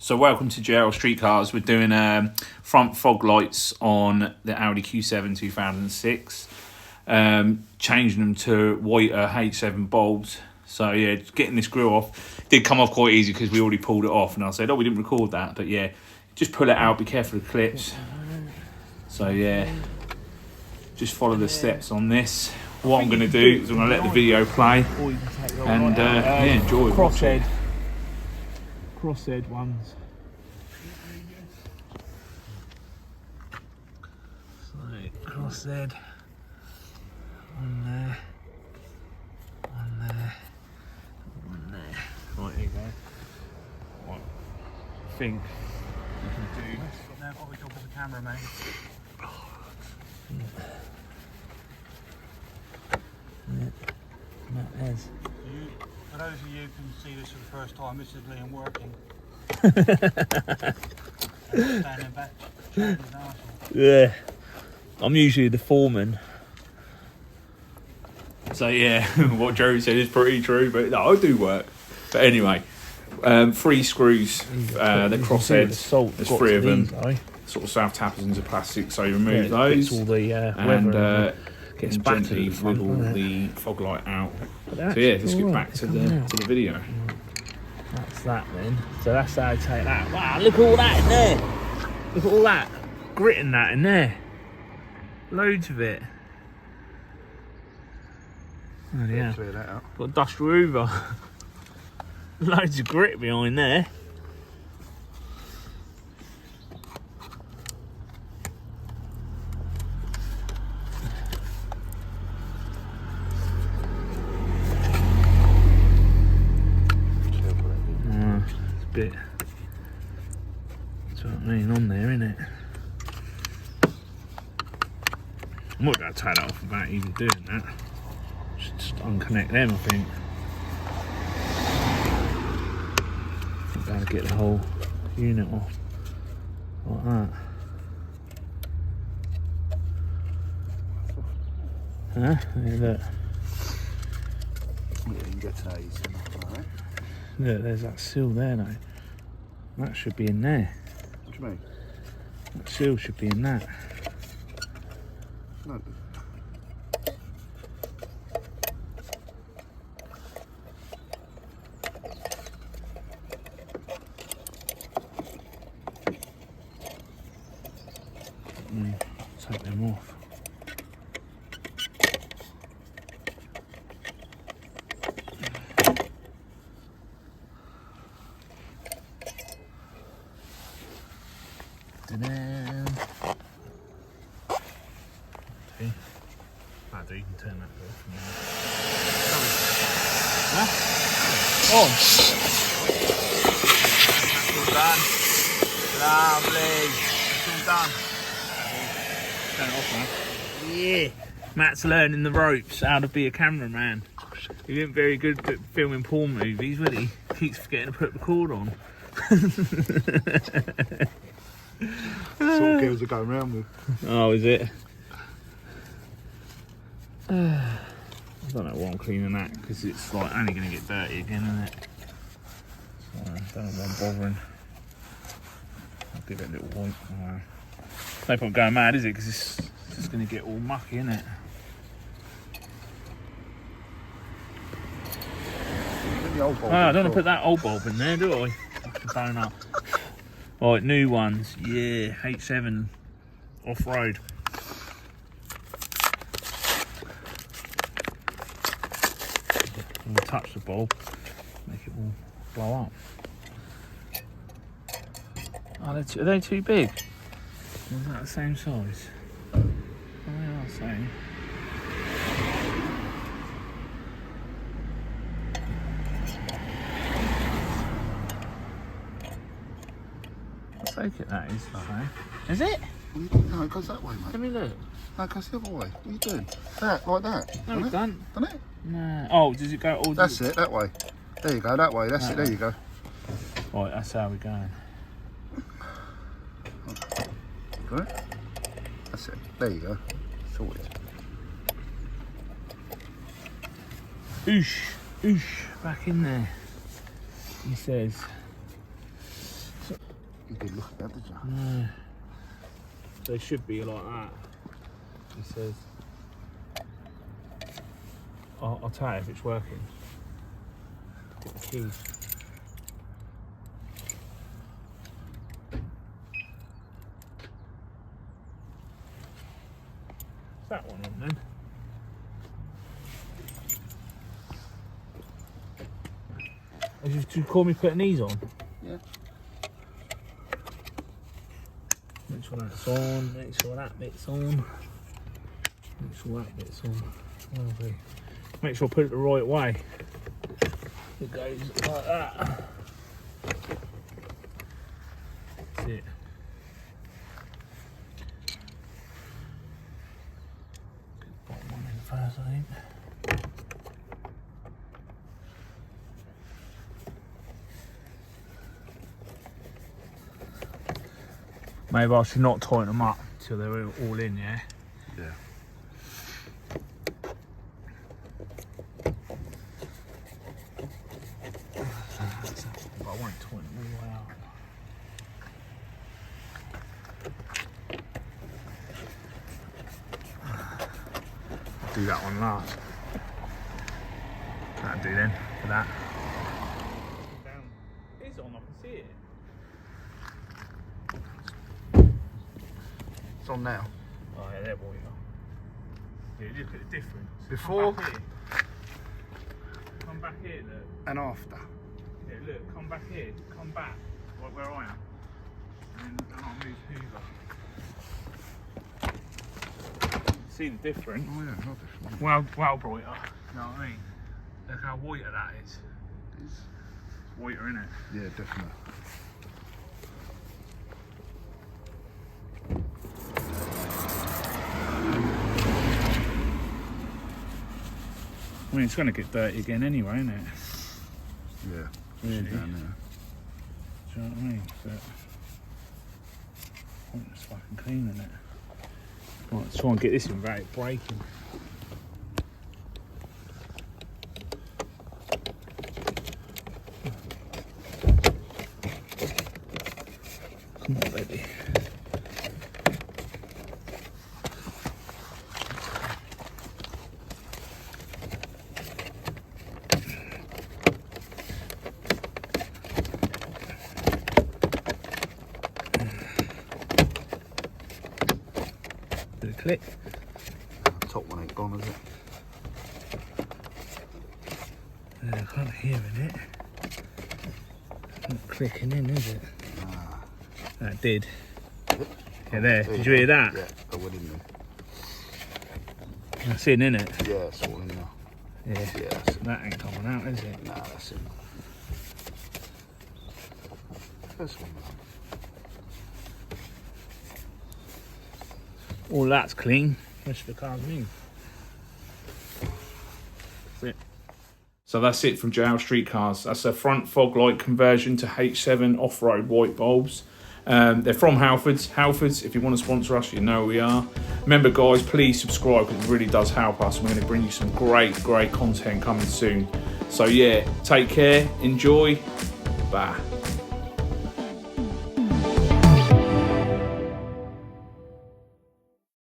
So welcome to JL Street Cars. We're doing front fog lights on the Audi Q7 2006. Changing them to whiter H7 bulbs. So yeah, getting this grill off. Did come off quite easy because we already pulled it off. And I said, oh, we didn't record that. But yeah, just pull it out. Be careful of the clips. So yeah, just follow the steps on this. What I'm going to do is I'm going to let the video play. And yeah, enjoy it. Crosshead ones. So crosshead on there, on there, on there. Right, here you go. What I think you can do. Now got the job as a cameraman. Yeah, that is. For those of you who can see this for the first time, this is Liam working. Standing back, his arsehole. Yeah, I'm usually the foreman. So yeah, what Joe said is pretty true, but no, I do work. But anyway, 3 screws, the crossheads, there's 3 of them, sort of self tappers into plastic, so you remove those, all the and gets gently battered wiggle the fog light out. So yeah, let's get back to the video. That's that then. So that's how I take that. Wow, look at all that in there. Look at all that grit in that in there. Loads of it. Oh yeah. Clear that out. Got industrial hoover. Loads of grit behind there. Bit. That's what I mean on there, innit? I'm not going to take that off without even doing that. Just unconnect them, I think. I'm going to get the whole unit off like that. Huh? Yeah, look. Yeah, you can get to that easy enough, alright? Look, there's that seal there though. That should be in there. What do you mean? That seal should be in that. No. Take them off. See? That'll do, you can turn that off. Huh? On! That's all done. Lovely. It's all done. Turn it off, man. Yeah. Matt's learning the ropes how to be a cameraman. He wasn't very good at filming porn movies, would he? Keeps forgetting to put the cord on. Sort of girls are going around with. Oh, is it? I don't know why I'm cleaning that because it's like only going to get dirty again, isn't it? So I don't know why I'm bothering. I'll give it a little wipe. No point going mad, is it? Because it's just going to get all mucky, isn't it? Oh, I don't want to put that old bulb in there, do I? Fucking donut. Right, new ones. Yeah, H7 off-road. I'm going to touch the bulb, make it all blow up. Oh, are they too big? Or is that the same size? Oh, they are the same. I take it that is the same. Is it? No, it goes that way, mate. Let me look. No, it goes the other way. What are you doing? That, like that. No, it doesn't. Doesn't it? No. Oh, does it go all the... That's it, that way. There you go, that way. That's it, there you go. Right, that's how we're going. Got it? That's it. There you go. Sorted. Oosh, oosh, back in there. He says. So, You did look at that, did you? No. They should be like that. He says. I'll tell you if it's working. Get the keys. Is that one on then? Did you call me putting these on? Yeah. Make sure that's on, make sure that bit's on. Make sure that bit's on. Lovely. Make sure I put it the right way. It goes like that. That's it. Put one in first, I think. Maybe I should not tighten them up till they're all in, yeah? Yeah. But I won't tighten them all the way out. I'll do that one last. That'll do then, for that. It's on, I can see it. It's on now. Oh yeah, there we go. Yeah, look at the difference. Before Come back here, look. and after. Yeah, look, come back here. Come back. Like where I am. And then I'll move Hoover. See the difference? Oh yeah, not different. Well brighter. You know what I mean? Look how whiter that is. It's, It's whiter, isn't it? yeah, definitely. I mean, it's going to get dirty again anyway, isn't it? Yeah. Really? Down there. Do you know what I mean? But pointless fucking cleaning it. Right, let's try and get this in without it breaking. Come on, baby. Did it click? Top one ain't gone, is it? I can't hear it. Not clicking in, is it? Ah. That did. Yeah, there. Did you hear that? Yeah, I went in there. That's in, isn't it? Yeah, it's all in now. Yeah. Yeah, that's it. That ain't coming out, is it? Nah, that's it. First one, man. All that's clean. Rest of the car's new. That's it. So that's it from JL Street Cars. That's a front fog light conversion to H7 off-road white bulbs. They're from Halfords. If you want to sponsor us, you know who we are. Remember, guys, please subscribe because it really does help us. We're going to bring you some great content coming soon. So yeah, take care, enjoy, bye.